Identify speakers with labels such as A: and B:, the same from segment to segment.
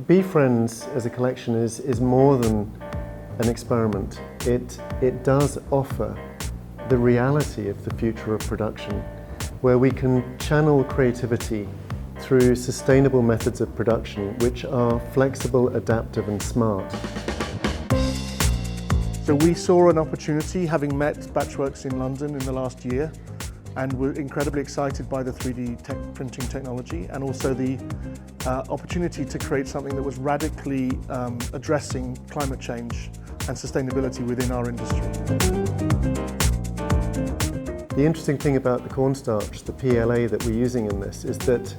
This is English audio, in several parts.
A: bFRIENDS as a collection is more than an experiment. It does offer the reality of the future of production, where we can channel creativity through sustainable methods of production which are flexible, adaptive and smart.
B: So we saw an opportunity, having met Batchworks in London in the last year, and we're incredibly excited by the 3D printing technology and also the opportunity to create something that was radically addressing climate change and sustainability within our industry.
A: The interesting thing about the cornstarch, the PLA that we're using in this, is that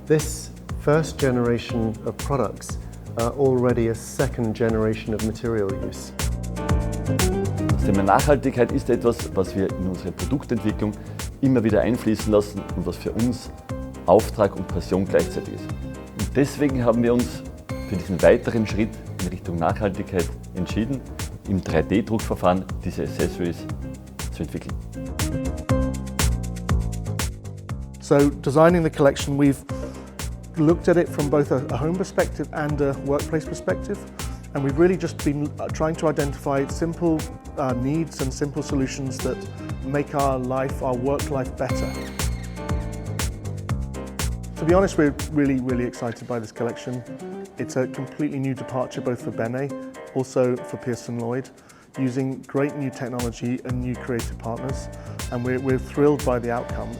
A: this first generation of products are already a second generation of material use.
C: Das Thema Nachhaltigkeit ist etwas, was wir in unsere Produktentwicklung immer wieder einfließen lassen und was für uns Auftrag und Passion gleichzeitig ist. Und deswegen haben wir uns für diesen weiteren Schritt in Richtung Nachhaltigkeit entschieden, im 3D-Druckverfahren diese Accessories zu entwickeln.
B: So designing the collection, we've looked at it from both a home perspective and a workplace perspective. And we've really just been trying to identify simple needs and simple solutions that make our life, our work life better. To be honest, we're really excited by this collection. It's a completely new departure both for Bene, also for PearsonLloyd, using great new technology and new creative partners, and we're thrilled by the outcome.